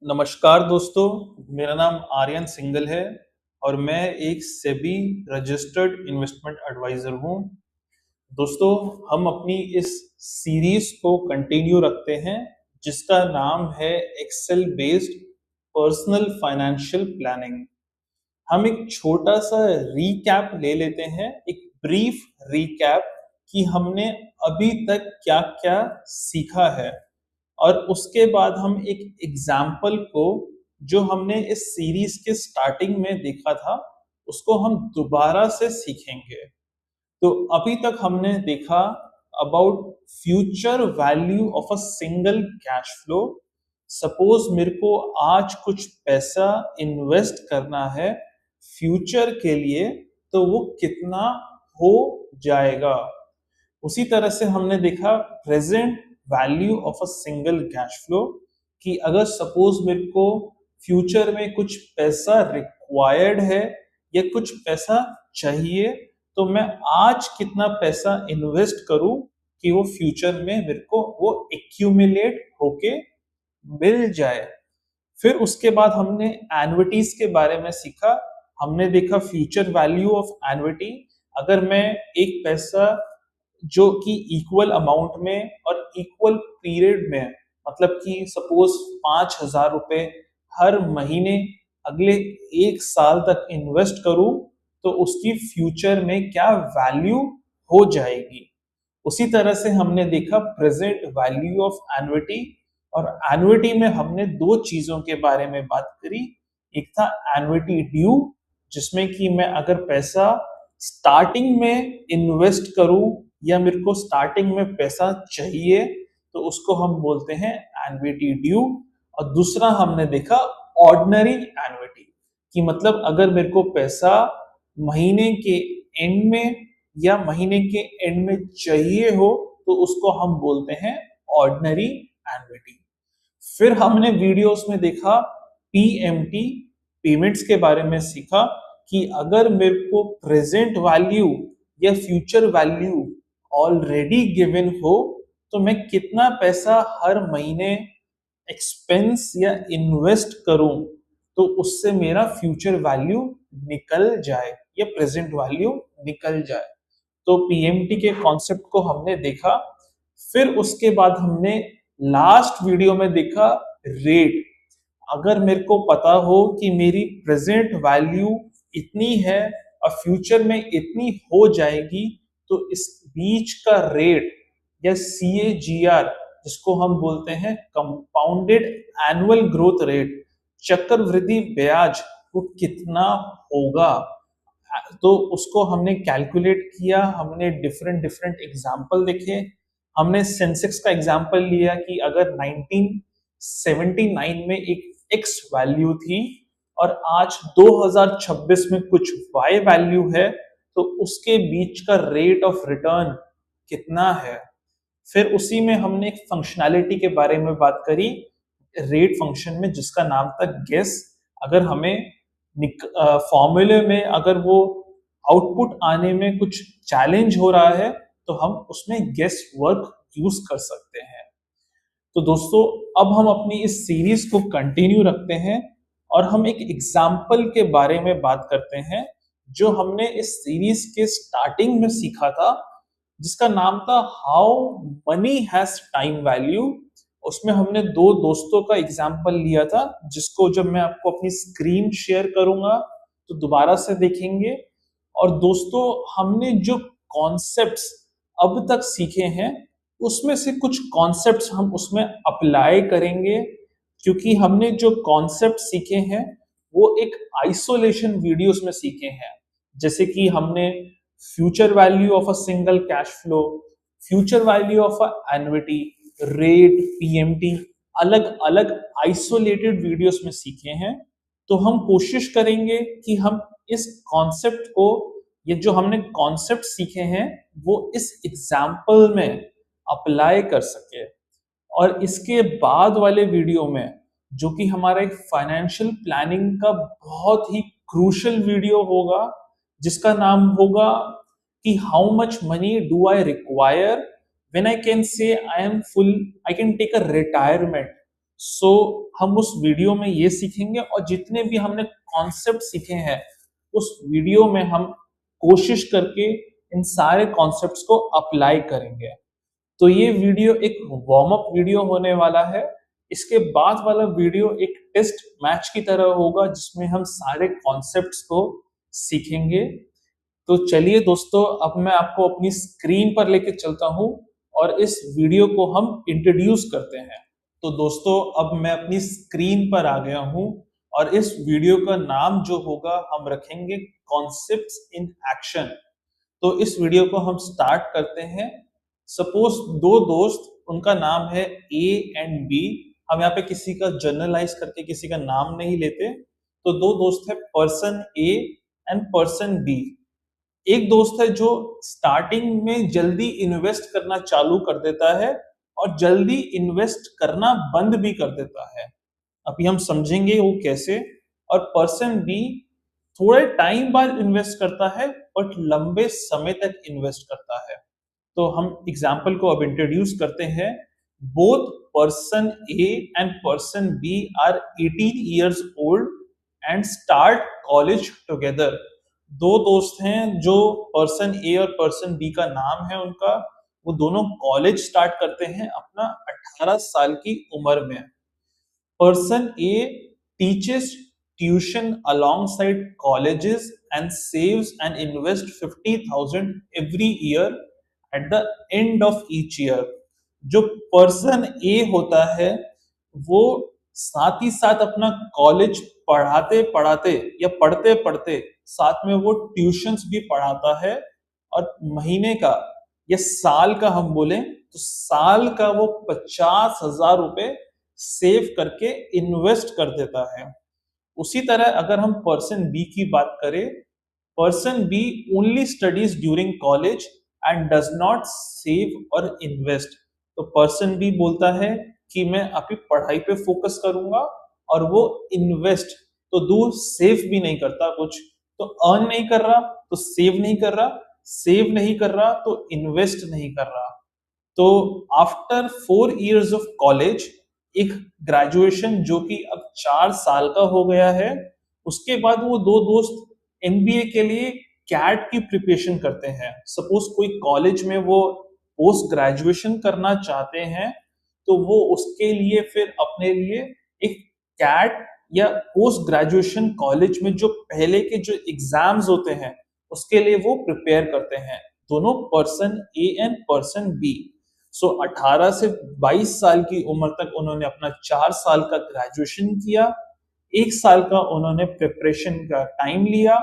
नमस्कार दोस्तों, मेरा नाम आर्यन सिंघल है और मैं एक सेबी रजिस्टर्ड इन्वेस्टमेंट एडवाइजर हूँ। दोस्तों, हम अपनी इस सीरीज को कंटिन्यू रखते हैं जिसका नाम है Excel based personal financial planning. हम एक छोटा सा रीकैप ले लेते हैं, एक ब्रीफ रीकैप कि हमने अभी तक क्या-क्या सीखा है और उसके बाद हम एक एग्जाम्पल को जो हमने इस सीरीज के स्टार्टिंग में देखा था उसको हम दोबारा से सीखेंगे। तो अभी तक हमने देखा about future value of a single cash flow. Suppose मेरे को आज कुछ पैसा इन्वेस्ट करना है फ्यूचर के लिए, तो वो कितना हो जाएगा। उसी तरह से हमने देखा present value of a single cash flow कि अगर सपोज मेरे को फ्यूचर में कुछ पैसा रिक्वायर्ड है या कुछ पैसा चाहिए, तो मैं आज कितना पैसा इन्वेस्ट करूं कि वो फ्यूचर में मेरे को वो एक्यूमुलेट होके मिल जाए। फिर उसके बाद हमने एन्युइटीज के बारे में सीखा। हमने देखा फ्यूचर वैल्यू ऑफ एन्युइटी। अगर मैं एक पैसा जो कि इक्वल अमाउंट में और इक्वल पीरियड में, मतलब कि सपोज 5,000 रुपए हर महीने अगले 1 साल तक इन्वेस्ट करूं, तो उसकी फ्यूचर में क्या वैल्यू हो जाएगी। उसी तरह से हमने देखा प्रेजेंट वैल्यू ऑफ एन्युइटी। और एन्युइटी में हमने दो चीजों के बारे में बात करी। एक था एन्युइटी ड्यू, जिसमें कि मैं अगर पैसा स्टार्टिंग में इन्वेस्ट करूं या मेरे को स्टार्टिंग में पैसा चाहिए, तो उसको हम बोलते हैं एन्युइटी ड्यू। और दूसरा हमने देखा ऑर्डिनरी एन्युइटी कि मतलब अगर मेरे को पैसा महीने के एंड में या महीने के एंड में चाहिए हो, तो उसको हम बोलते हैं ऑर्डिनरी एन्युइटी। फिर हमने वीडियोस में देखा पीएमटी, पेमेंट्स के बारे में सीखा कि अगर मेरे को प्रेजेंट वैल्यू या फ्यूचर वैल्यू ऑलरेडी गिवन हो, तो मैं कितना पैसा हर महीने एक्सपेंस या इन्वेस्ट करूं तो उससे मेरा फ्यूचर वैल्यू निकल जाए या प्रेजेंट वैल्यू निकल जाए। तो पीएमटी के कॉन्सेप्ट को हमने देखा। फिर उसके बाद हमने लास्ट वीडियो में देखा रेट। अगर मेरे को पता हो कि मेरी प्रेजेंट वैल्यू इतनी है और फ्यूचर में इतनी हो जाएगी, तो इस बीच का रेट या सीएजीआर, जिसको हम बोलते हैं कंपाउंडेड एनुअल ग्रोथ रेट, चक्रवृद्धि ब्याज, वो कितना होगा। तो उसको हमने कैलकुलेट किया। हमने डिफरेंट डिफरेंट एग्जाम्पल देखे। हमने सेंसेक्स का एग्जाम्पल लिया कि अगर 1979 में एक एक्स वैल्यू थी और आज 2026 में कुछ वाई वैल्यू है, तो उसके बीच का रेट ऑफ रिटर्न कितना है। फिर उसी में हमने एक फंक्शनैलिटी के बारे में बात करी रेट फंक्शन में, जिसका नाम था गेस। अगर हमें फॉर्मूले में अगर वो आउटपुट आने में कुछ चैलेंज हो रहा है, तो हम उसमें गेस वर्क यूज कर सकते हैं। तो दोस्तों, अब हम अपनी इस सीरीज को कंटिन्यू रखते हैं और हम एक एग्जाम्पल के बारे में बात करते हैं जो हमने इस सीरीज के स्टार्टिंग में सीखा था, जिसका नाम था how many has time value. उसमें हमने दो दोस्तों का एग्जाम्पल लिया था, जिसको जब मैं आपको अपनी स्क्रीन शेयर करूंगा तो दोबारा से देखेंगे। और दोस्तों, हमने जो कॉन्सेप्ट्स अब तक सीखे हैं, उसमें से कुछ कॉन्सेप्ट्स हम उसमें अप्लाई करेंगे, क्योंकि हमने जो कॉन्सेप्ट सीखे हैं वो एक आइसोलेशन वीडियोस में सीखे हैं। जैसे कि हमने future value of a single cash flow, future value of a annuity, rate, PMT, अलग अलग आइसोलेटेड वीडियोस में सीखे हैं। तो हम कोशिश करेंगे कि हम इस कॉन्सेप्ट को, ये जो हमने कॉन्सेप्ट सीखे हैं, वो इस एग्जाम्पल में अप्लाई कर सके। और इसके बाद वाले वीडियो में, जो कि हमारा एक फाइनेंशियल प्लानिंग का बहुत ही क्रूशियल वीडियो होगा, जिसका नाम होगा कि how much money do I require when I can say I am full, I can take a retirement. So हम उस वीडियो में ये सीखेंगे और जितने भी हमने कॉन्सेप्ट सीखे हैं उस वीडियो में हम कोशिश करके इन सारे कॉन्सेप्ट्स को अप्लाई करेंगे। तो ये वीडियो एक वार्म अप वीडियो होने वाला है। इसके बाद वाला वीडियो एक टेस्ट मैच की तरह होगा जिसमें हम सारे कॉन्सेप्ट्स को सीखेंगे। तो चलिए दोस्तों, अब मैं आपको अपनी स्क्रीन पर लेके चलता हूं और इस वीडियो को हम इंट्रोड्यूस करते हैं। तो दोस्तों, अब मैं अपनी स्क्रीन पर आ गया हूं और इस वीडियो का नाम जो होगा हम रखेंगे कॉन्सेप्ट्स इन एक्शन। तो इस वीडियो को हम स्टार्ट करते हैं। सपोज दो दोस्त, उनका नाम है ए एंड बी। हम यहाँ पे किसी का जनरलाइज करके किसी का नाम नहीं लेते। तो दो दोस्त है, person A and person B. एक दोस्त है जो स्टार्टिंग में जल्दी इन्वेस्ट करना चालू कर देता है और जल्दी इन्वेस्ट करना बंद भी कर देता है। अभी हम समझेंगे वो कैसे। और पर्सन बी थोड़े टाइम बाद इन्वेस्ट करता है बट लंबे समय तक इन्वेस्ट करता है। तो हम एग्जाम्पल को अब इंट्रोड्यूस करते हैं। Both person A and person B are 18 years old and start college together. दो दोस्त हैं जो पर्सन ए और पर्सन बी का नाम है उनका, वो दोनों कॉलेज स्टार्ट करते हैं अपना 18 साल की उम्र में। Person A teaches tuition alongside colleges and saves and invests 50,000 every year at the end of each year। जो पर्सन ए होता है वो साथ ही साथ अपना कॉलेज पढ़ाते पढ़ाते या पढ़ते पढ़ते साथ में वो ट्यूशंस भी पढ़ाता है और महीने का या साल का हम बोले तो साल का वो 50,000 रुपए सेव करके इन्वेस्ट कर देता है। उसी तरह अगर हम पर्सन बी की बात करें, person B only studies during college and does not save और इन्वेस्ट। तो पर्सन बी बोलता है कि मैं अभी पढ़ाई पे फोकस करूंगा और वो इन्वेस्ट तो दूर सेव भी नहीं करता कुछ। तो अर्न नहीं कर रहा तो सेव नहीं कर रहा, सेव नहीं कर रहा तो इन्वेस्ट नहीं कर रहा। तो आफ्टर 4 years ऑफ कॉलेज, एक ग्रेजुएशन जो कि अब 4 साल का हो गया है, उसके बाद वो दो दोस्त एमबीए के लिए कैट की प्रिपरेशन करते हैं। सपोज कोई कॉलेज में वो पोस्ट ग्रेजुएशन करना चाहते हैं तो वो उसके लिए फिर अपने लिए एक कैट या पोस्ट ग्रेजुएशन कॉलेज में जो पहले के जो एग्जाम्स होते हैं उसके लिए वो प्रिपेयर करते हैं, दोनों person A and person B. So 18 से 22 साल की उम्र तक उन्होंने अपना 4 साल का ग्रेजुएशन किया, 1 साल का उन्होंने प्रिपरेशन का टाइम लिया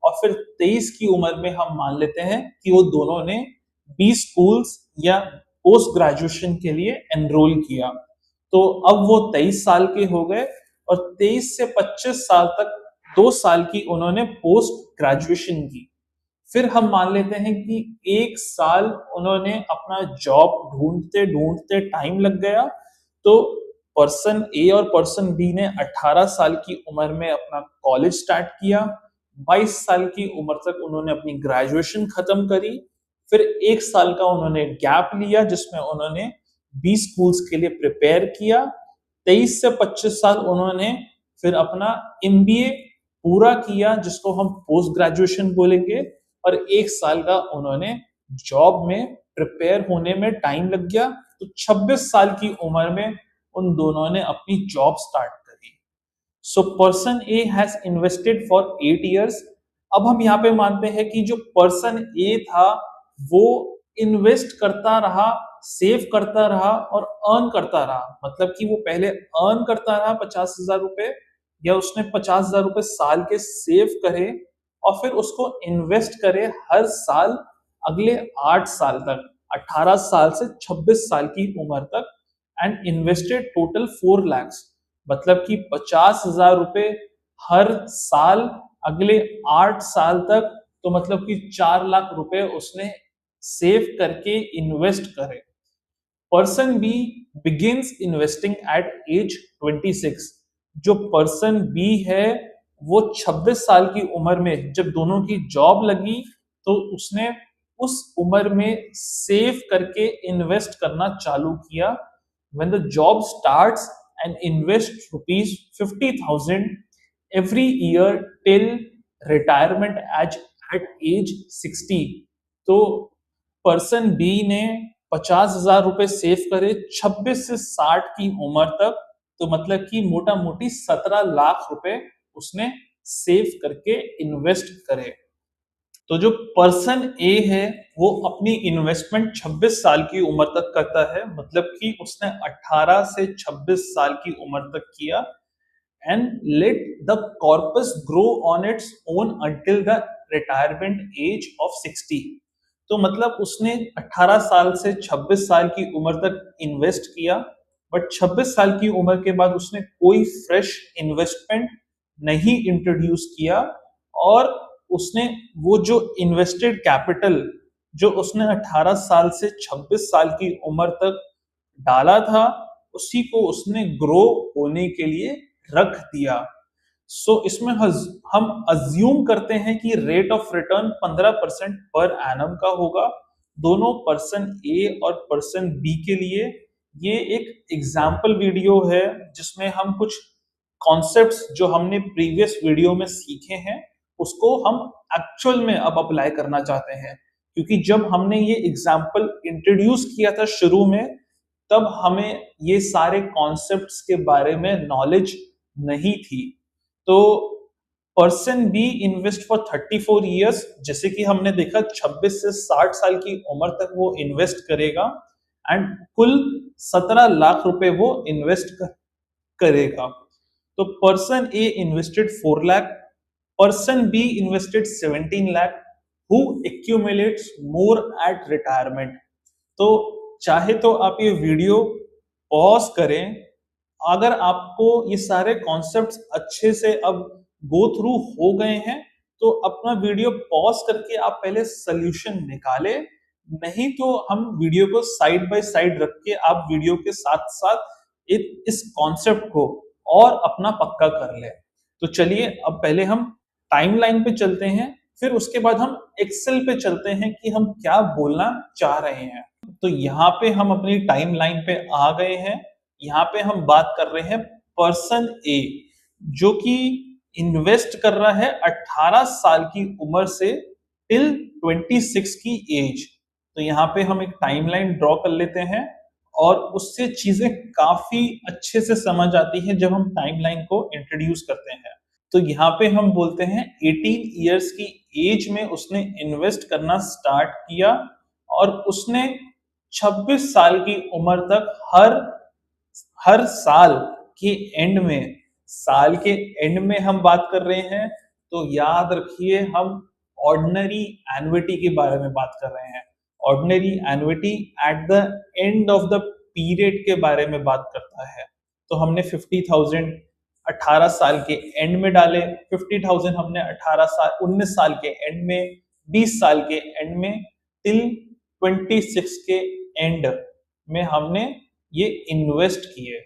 और फिर 23 की उम्र में हम मान लेते हैं कि वो दोनों ने 20 स्कूल्स या पोस्ट ग्रेजुएशन के लिए एनरोल किया। तो अब वो 23 साल के हो गए और 23 से 25 साल तक 2 साल की उन्होंने पोस्ट ग्रेजुएशन की। फिर हम मान लेते हैं कि 1 साल उन्होंने अपना जॉब ढूंढते ढूंढते टाइम लग गया। तो पर्सन ए और पर्सन बी ने 18 साल की उम्र में अपना कॉलेज स्टार्ट किया, 22 साल की उम्र तक उन्होंने अपनी ग्रेजुएशन खत्म करी, फिर 1 साल का उन्होंने गैप लिया जिसमें उन्होंने 20 स्कूल्स के लिए प्रिपेयर किया, 23 से 25 साल उन्होंने फिर अपना एमबीए पूरा किया जिसको हम पोस्ट ग्रेजुएशन बोलेंगे, और 1 साल का उन्होंने जॉब में प्रिपेयर होने में टाइम लग गया। तो 26 साल की उम्र में उन दोनों ने अपनी जॉब स्टार्ट करी। So person A has invested for 8 years। अब हम यहाँ पे मानते हैं कि जो पर्सन ए था वो इन्वेस्ट करता रहा, सेव करता रहा और अर्न करता रहा। मतलब कि वो पहले अर्न करता रहा 50,000 रुपए या उसने 50,000 रुपए साल के सेव करे और फिर उसको इन्वेस्ट करे हर साल अगले 8 साल तक, 18 साल से 26 साल की उम्र तक, एंड इन्वेस्टेड टोटल 4 lakhs। मतलब कि 50,000 रुपए हर साल अगले 8 साल तक, तो मतलब कि 4 लाख रुपए उसने सेव करके इन्वेस्ट करे। Person B begins investing at age 26। जो पर्सन बी है वो 26 साल की उम्र में जब दोनों की जॉब लगी तो उसने उस उम्र में सेव करके इन्वेस्ट करना चालू किया। When the job starts and invest rupees 50,000 every year till retirement at age 60। तो पर्सन बी ने 50,000 रुपए सेव करे 26 से 60 की उम्र तक, तो मतलब कि मोटा मोटी 17 लाख रुपए उसने सेव करके इन्वेस्ट करे। तो जो पर्सन ए है वो अपनी इन्वेस्टमेंट 26 साल की उम्र तक करता है, मतलब कि उसने 18 से 26 साल की उम्र तक किया, and let the corpus grow on its own until the retirement age of 60। तो मतलब उसने 18 साल से 26 साल की उम्र तक इन्वेस्ट किया, बट 26 साल की उम्र के बाद उसने कोई फ्रेश इन्वेस्टमेंट नहीं इंट्रोड्यूस किया, और उसने वो जो इन्वेस्टेड कैपिटल जो उसने 18 साल से 26 साल की उम्र तक डाला था, उसी को उसने ग्रो होने के लिए रख दिया। सो इसमें हम अज्यूम करते हैं कि rate of return 15% per annum का होगा, दोनों पर्सन ए और पर्सन बी के लिए। ये एक एग्जाम्पल वीडियो है जिसमें हम कुछ कॉन्सेप्ट्स जो हमने प्रीवियस वीडियो में सीखे हैं उसको हम एक्चुअल में अब अप्लाई करना चाहते हैं, क्योंकि जब हमने ये एग्जाम्पल इंट्रोड्यूस किया था शुरू में, तब हमें ये सारे कॉन्सेप्ट्स के बारे में नॉलेज नहीं थी। तो person B invest for 34 years, जैसे कि हमने देखा 26 से 60 साल की उम्र तक वो इन्वेस्ट करेगा, एंड कुल 17 लाख रुपए वो इन्वेस्ट करेगा। तो person A invested 4 lakh, person be invested 17 lakh, who accumulates more at retirement। तो चाहे तो आप ये वीडियो पॉज करें, अगर आपको ये सारे कॉन्सेप्ट्स अच्छे से अब गो थ्रू हो गए हैं तो अपना वीडियो पॉज करके आप पहले सोल्यूशन निकालें, नहीं तो हम वीडियो को साइड बाय साइड रख के आप वीडियो के साथ साथ इस कॉन्सेप्ट को और अपना पक्का कर ले। तो चलिए अब पहले हम टाइमलाइन पे चलते हैं, फिर उसके बाद हम एक्सेल पे चलते हैं कि हम क्या बोलना चाह रहे हैं। तो यहाँ पे हम अपनी टाइमलाइन पे आ गए हैं। यहाँ पे हम बात कर रहे हैं पर्सन ए, जो कि इन्वेस्ट कर रहा है 18 साल की उम्र से टिल 26 की एज। तो यहाँ पे हम एक टाइमलाइन ड्रॉ कर लेते हैं और उससे चीजें काफी अच्छे से समझ आती है जब हम टाइमलाइन को इंट्रोड्यूस करते हैं। तो यहाँ पे हम बोलते हैं 18 इयर्स की एज में उसने इन्वेस्ट करना स्टार्ट किया, और उसने 26 साल की उम्र तक हर साल के एंड में, साल के एंड में हम बात कर रहे हैं, तो याद रखिए हम ऑर्डिनरी एन्युटी के बारे में बात कर रहे हैं। Ordinary annuity at the end of the period के बारे में बात करता है। तो हमने 50,000 18 साल के एंड में डाले, 50,000 हमने 19 साल के एंड में, 20 साल के एंड में, टिल 26 के एंड में हमने ये इन्वेस्ट किए।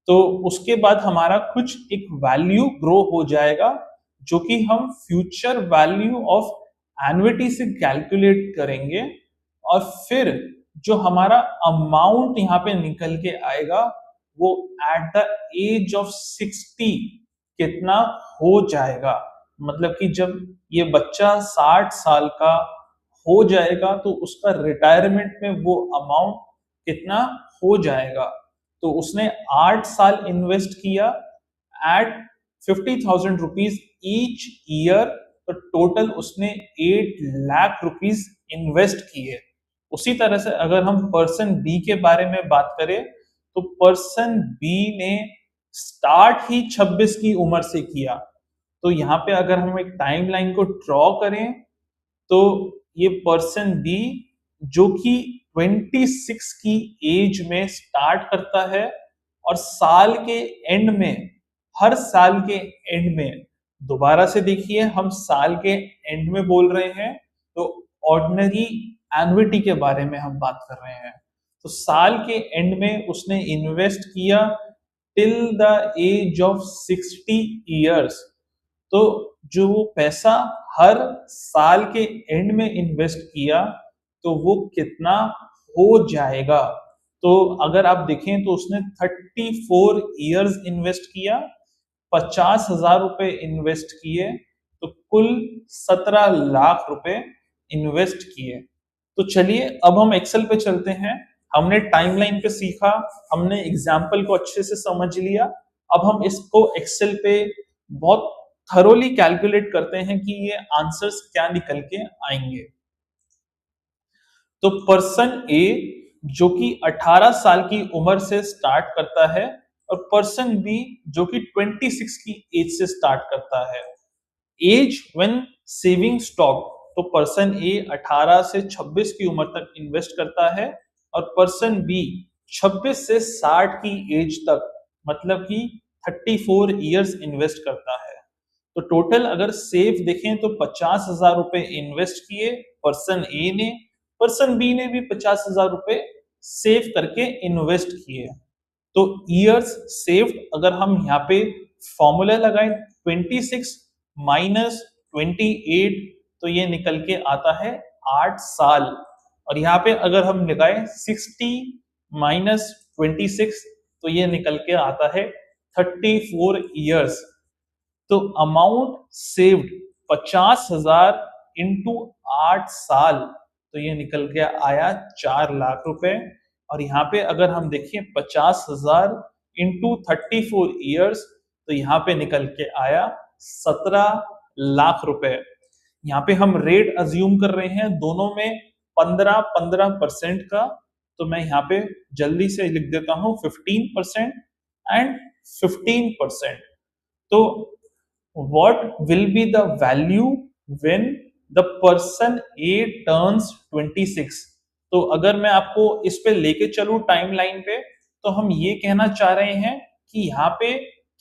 तो उसके बाद हमारा कुछ एक वैल्यू ग्रो हो जाएगा, जो कि हम फ्यूचर वैल्यू ऑफ एन्युटी से कैलकुलेट करेंगे, और फिर जो हमारा अमाउंट यहाँ पे निकल के आएगा वो एट द एज ऑफ 60 कितना हो जाएगा। मतलब कि जब ये बच्चा 60 साल का हो जाएगा तो उसका रिटायरमेंट में वो अमाउंट कितना हो जाएगा। तो उसने 8 साल इन्वेस्ट किया एट 50,000 रुपीज ईच ईयर, तो टोटल उसने 8 लाख रुपीज इन्वेस्ट किए। उसी तरह से अगर हम पर्सन बी के बारे में बात करें, तो पर्सन बी ने स्टार्ट ही 26 की उम्र से किया। तो यहाँ पे अगर हम एक टाइमलाइन को ड्रॉ करें, तो ये पर्सन बी जो कि 26 की एज में स्टार्ट करता है, और साल के एंड में, हर साल के एंड में, दोबारा से देखिए हम साल के एंड में बोल रहे हैं, तो ऑर्डिनरी एन्युटी के बारे में हम बात कर रहे हैं। तो साल के एंड में उसने इन्वेस्ट किया till the age of 60 years. तो जो वो पैसा हर साल के एंड में इन्वेस्ट किया, तो वो कितना हो जाएगा। तो अगर आप देखें तो उसने 34 इयर्स इन्वेस्ट किया, 50,000 रुपए इन्वेस्ट किए, तो कुल 17 लाख रुपए इन्वेस्ट किए। तो चलिए अब हम एक्सेल पे चलते हैं। हमने टाइमलाइन पे सीखा, हमने एग्जाम्पल को अच्छे से समझ लिया। अब हम इसको एक्सेल पे बहुत थरोली कैलकुलेट करते हैं कि ये आंसर्स क्या निकल के आएंगे। तो पर्सन ए जो कि 18 साल की उम्र से स्टार्ट करता है और पर्सन बी जो कि 26 की एज से स्टार्ट करता है। एज व्हेन सेविंग स्टॉप, तो पर्सन ए 18 से 26 की उम्र तक इन्वेस्ट करता है और पर्सन बी 26 से 60 की एज तक, मतलब कि 34 इयर्स इन्वेस्ट करता है। तो टोटल अगर सेव देखें तो 50,000 रुपए इन्वेस्ट किए पर्सन ए ने, पर्सन बी ने भी 50,000 रुपए सेव करके इन्वेस्ट किए। तो इयर्स सेव्ड अगर हम यहाँ पे फॉर्मूला लगाएं 26 माइनस 28, तो ये निकल के आता है 8 साल। और यहाँ पे अगर हम लगाएं 60 माइनस 26, तो ये निकल के आता है 34 इयर्स। तो अमाउंट सेव्ड 50,000 इंटू 8 साल, तो ये निकल के आया 4 लाख रुपए। और यहाँ पे अगर हम देखें 50,000 इंटू 34 इयर्स, तो यहाँ पे निकल के आया 17 लाख रुपए। यहाँ पे हम रेट अज्यूम कर रहे हैं दोनों में 15-15% का, तो मैं यहाँ पे जल्दी से लिख देता हूं 15% एंड 15%। तो what will be the value when the person A turns 26? तो अगर मैं आपको इस पे लेके चलूं टाइमलाइन पे, तो हम ये कहना चाह रहे हैं कि यहाँ पे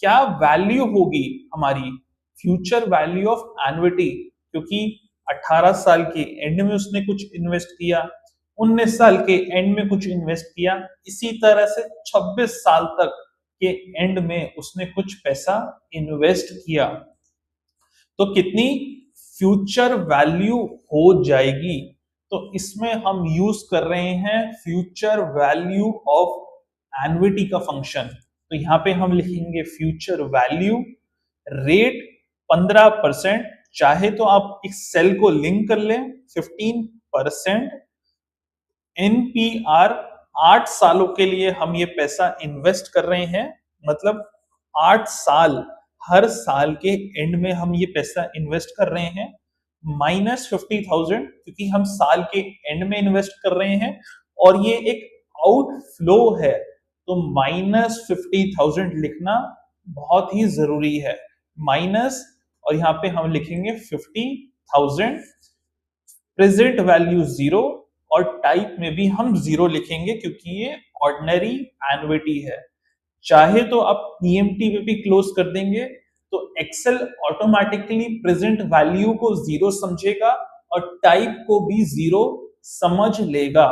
क्या वैल्यू होगी हमारी फ्यूचर वैल्यू ऑफ एन्युटी, क्योंकि 18 साल के एंड में उसने कुछ इन्वेस्ट किया, 19 साल के एंड में कुछ इन्वेस्ट किया, इसी तरह से 26 साल तक के एंड में उसने कुछ पैसा इन्वेस्ट किया। तो कितनी फ्यूचर वैल्यू हो जाएगी? तो इसमें हम यूज कर रहे हैं फ्यूचर वैल्यू ऑफ एन्युटी का फंक्शन। तो यहाँ पे हम लिखेंगे फ्यूचर वैल्यू, रेट 15%, चाहे तो आप एक सेल को लिंक कर लें 15%, एनपीआर 8 सालों के लिए हम ये पैसा इन्वेस्ट कर रहे हैं, मतलब 8 साल, हर साल के एंड में हम ये पैसा इन्वेस्ट कर रहे हैं, माइनस 50,000 क्योंकि हम साल के एंड में इन्वेस्ट कर रहे हैं और ये एक आउटफ्लो है, तो माइनस 50,000 लिखना बहुत ही जरूरी है। माइनस, और यहाँ पे हम लिखेंगे 50,000, प्रेजेंट वैल्यू 0, और टाइप में भी हम 0 लिखेंगे क्योंकि ये ऑर्डिनरी एन्युटी है। चाहे तो आप पीएमटी में भी क्लोज कर देंगे, तो एक्सेल ऑटोमेटिकली प्रेजेंट वैल्यू को 0 समझेगा और टाइप को भी 0 समझ लेगा।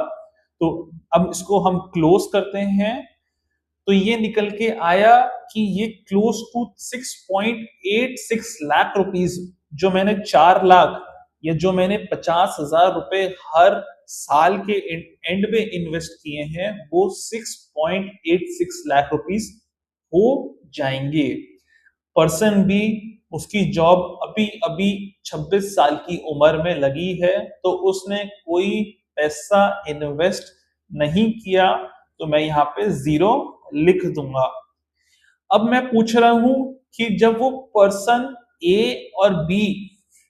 तो अब इसको हम क्लोज करते हैं, तो ये निकल के आया कि ये क्लोज टू 6.86 लाख रुपीस, जो मैंने 4 लाख या जो मैंने 50,000 रुपए हर साल के एंड में इन्वेस्ट किए हैं, वो 6.86 लाख रुपीस हो जाएंगे। पर्सन बी, उसकी जॉब अभी अभी 26 साल की उम्र में लगी है, तो उसने कोई पैसा इन्वेस्ट नहीं किया, तो मैं यहाँ पे 0 लिख दूंगा। अब मैं पूछ रहा हूं कि जब वो पर्सन ए और बी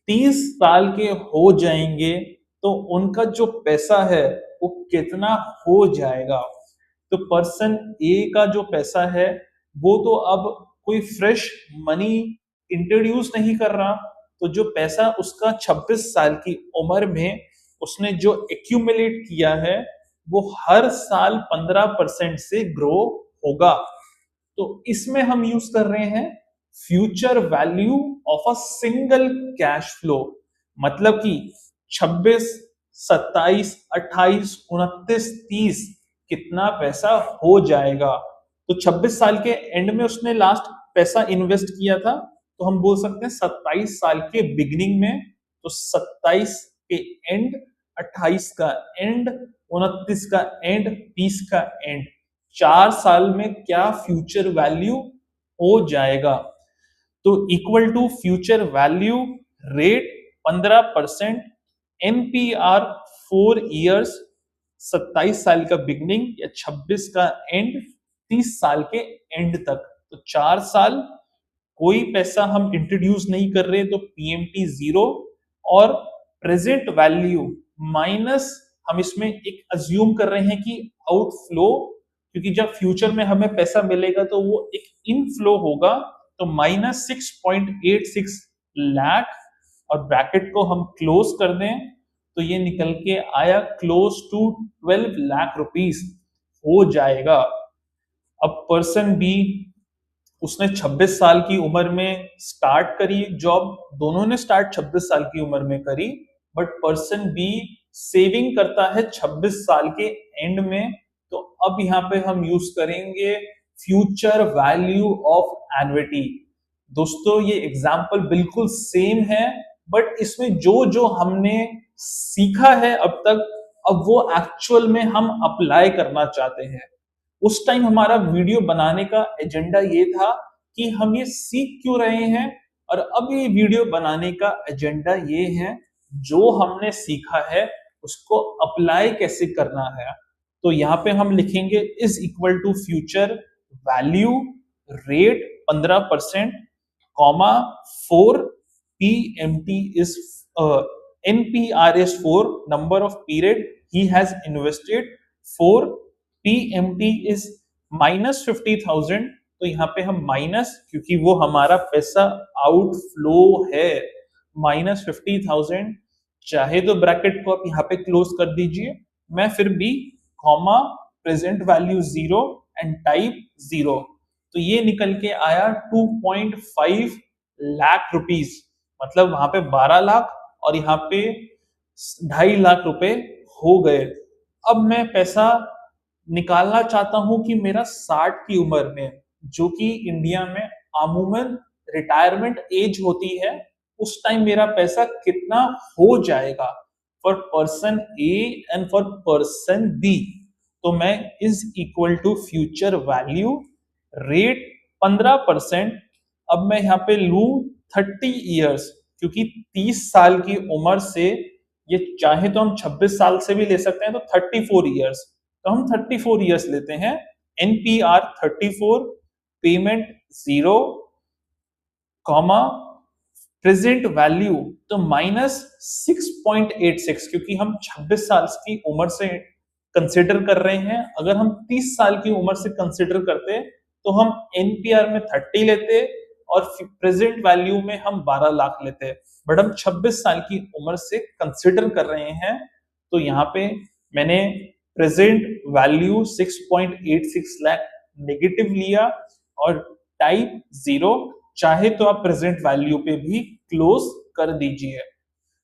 30 साल के हो जाएंगे, तो उनका जो पैसा है वो कितना हो जाएगा? तो पर्सन ए का जो पैसा है वो तो अब कोई फ्रेश मनी इंट्रोड्यूस नहीं कर रहा, तो जो पैसा उसका 26 साल की उम्र में उसने जो एक्यूमुलेट किया है, वो हर साल 15% से ग्रो होगा। तो इसमें हम यूज कर रहे हैं future value of a single cash flow, मतलब कि 26, 27, 28, 29, 30 कितना पैसा हो जाएगा। तो 26 साल के एंड में उसने लास्ट पैसा इन्वेस्ट किया था, तो हम बोल सकते हैं 27 साल के बिगिनिंग में, तो 27 के एंड, 28 का एंड, 29 का एंड, 30 का एंड, 4 साल में क्या फ्यूचर वैल्यू हो जाएगा। तो equal to future value rate 15%, NPR 4 years, 27 साल का बिगनिंग या 26 का एंड, 30 साल के एंड तक। तो 4 साल कोई पैसा हम इंट्रोड्यूस नहीं कर रहे, तो पीएमटी जीरो, और प्रेजेंट वैल्यू माइनस, हम इसमें एक अज्यूम कर रहे हैं कि आउटफ्लो, क्योंकि जब फ्यूचर में हमें पैसा मिलेगा तो वो एक इनफ्लो होगा, तो -6.86 लाख, और ब्रैकेट को हम क्लोज कर दें तो ये निकल के आया क्लोज टू 12 लाख रुपीस हो जाएगा। अब पर्सन बी, उसने 26 साल की उम्र में स्टार्ट करी जॉब, दोनों ने स्टार्ट 26 साल की उम्र में करी, बट पर्सन बी सेविंग करता है 26 साल के एंड में। तो अब यहाँ पे हम यूज करेंगे फ्यूचर वैल्यू ऑफ एन्युटी। दोस्तों ये एग्जाम्पल बिल्कुल सेम है, बट इसमें जो जो हमने सीखा है अब तक, अब वो एक्चुअल में हम अप्लाई करना चाहते हैं। उस टाइम हमारा वीडियो बनाने का एजेंडा ये था कि हम ये सीख क्यों रहे हैं, और अब ये वीडियो बनाने का एजेंडा ये है जो हमने सीखा है उसको अप्लाई कैसे करना है। तो यहाँ पे हम लिखेंगे is equal to future value rate 15%, comma 4, PMT is NPR is 4, number of period he has invested 4, PMT is -50,000, तो यहाँ पे हम माइनस, क्योंकि वो हमारा पैसा आउटफ्लो है, -50,000, चाहे तो ब्रैकेट को आप यहाँ पे क्लोज कर दीजिए, मैं फिर भी comma present value zero and type zero, तो ये निकल के आया 2.5 लाख रुपीस, मतलब वहां पे 12 लाख और यहाँ पे 2.5 लाख रुपए हो गए। अब मैं पैसा निकालना चाहता हूं कि मेरा 60 की उम्र में, जो कि इंडिया में अमूमन रिटायरमेंट एज होती है, उस टाइम मेरा पैसा कितना हो जाएगा for person A and for person B. तो मैं is equal to future value rate 15%, अब मैं यहाँ पे लू 30 इयर्स, क्योंकि 30 साल की उम्र से, ये चाहे तो हम 26 साल से भी ले सकते हैं, तो 34 इयर्स, तो हम 34 इयर्स लेते हैं, NPR 34, payment zero, comma present value तो -6.86, क्योंकि हम 26 साल की उम्र से कंसिडर कर रहे हैं। अगर हम 30 साल की उम्र से कंसिडर करते तो हम एनपीआर में 30 लेते और प्रेजेंट वैल्यू में हम 12 लाख लेते, बट हम 26 साल की उम्र से कंसिडर कर रहे हैं, तो यहाँ पे मैंने प्रेजेंट वैल्यू 6.86 लाख नेगेटिव लिया और टाइप जीरो, चाहे तो आप प्रेजेंट वैल्यू पे भी क्लोज कर दीजिए।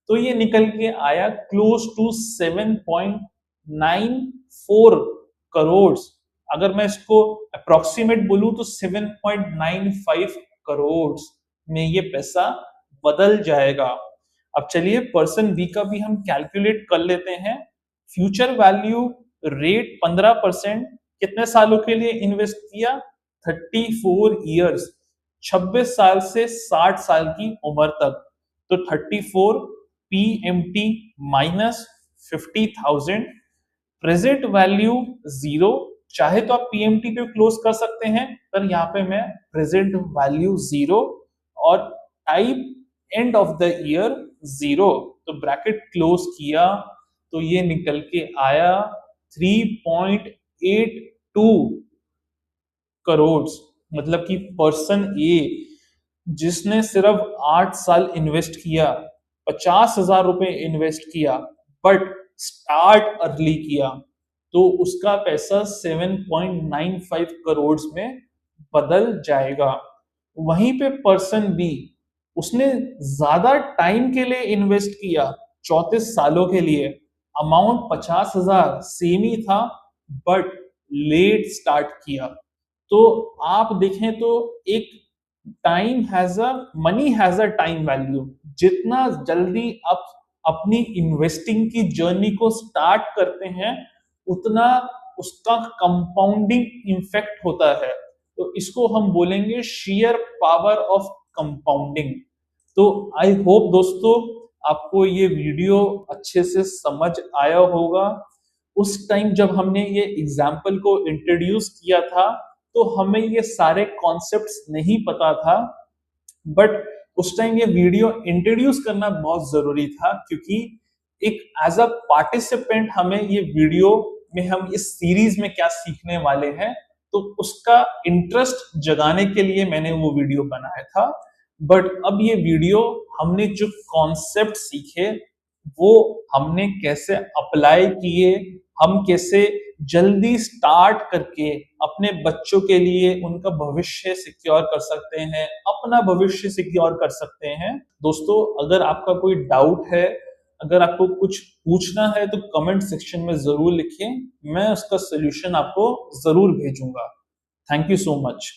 तो ये निकल के आया क्लोज टू 7.94 करोड़। अगर मैं इसको अप्रोक्सीमेट बोलूं तो 7.95 करोड़ में ये पैसा बदल जाएगा। अब चलिए पर्सन बी का भी हम कैलकुलेट कर लेते हैं। फ्यूचर वैल्यू रेट 15%, कितने सालों के लिए इन्वेस्ट किया, 34 इयर्स, 26 साल से 60 साल की उम्र तक, तो 34 PMT -50,000, प्रेजेंट वैल्यू जीरो, चाहे तो आप PMT पे क्लोज कर सकते हैं, पर यहाँ पे मैं प्रेजेंट वैल्यू जीरो और type end of the year zero, तो ब्रैकेट क्लोज किया तो ये निकल के आया 3.82 करोड़। मतलब कि पर्सन ए जिसने सिर्फ 8 साल इन्वेस्ट किया, 50,000 रुपए इन्वेस्ट किया, बट स्टार्ट अर्ली किया, तो उसका पैसा 7.95 करोड़ में बदल जाएगा। वहीं पे पर्सन बी, उसने ज्यादा टाइम के लिए इन्वेस्ट किया, 34 सालों के लिए, अमाउंट 50,000 सेम ही था, बट लेट स्टार्ट किया। तो आप देखें तो एक time has a, money has a time value. जितना जल्दी आप अपनी इन्वेस्टिंग की जर्नी को स्टार्ट करते हैं, उतना उसका कंपाउंडिंग इफेक्ट होता है। तो इसको हम बोलेंगे शेयर पावर ऑफ कंपाउंडिंग। तो आई होप दोस्तों आपको ये वीडियो अच्छे से समझ आया होगा। उस टाइम जब हमने ये एग्जाम्पल को इंट्रोड्यूस किया था तो हमें ये सारे कॉन्सेप्ट्स नहीं पता था, बट उस टाइम ये वीडियो इंट्रोड्यूस करना बहुत जरूरी था, क्योंकि एक एज अ पार्टिसिपेंट हमें ये वीडियो में हम इस सीरीज में क्या सीखने वाले हैं, तो उसका इंटरेस्ट जगाने के लिए मैंने वो वीडियो बनाया था। बट अब ये वीडियो हमने जो कॉन्सेप्ट सीखे वो हमने कैसे अप्लाई किए, हम कैसे जल्दी स्टार्ट करके अपने बच्चों के लिए उनका भविष्य सिक्योर कर सकते हैं, अपना भविष्य सिक्योर कर सकते हैं। दोस्तों अगर आपका कोई डाउट है, अगर आपको कुछ पूछना है तो कमेंट सेक्शन में जरूर लिखें, मैं उसका सोल्यूशन आपको जरूर भेजूंगा। Thank you so much.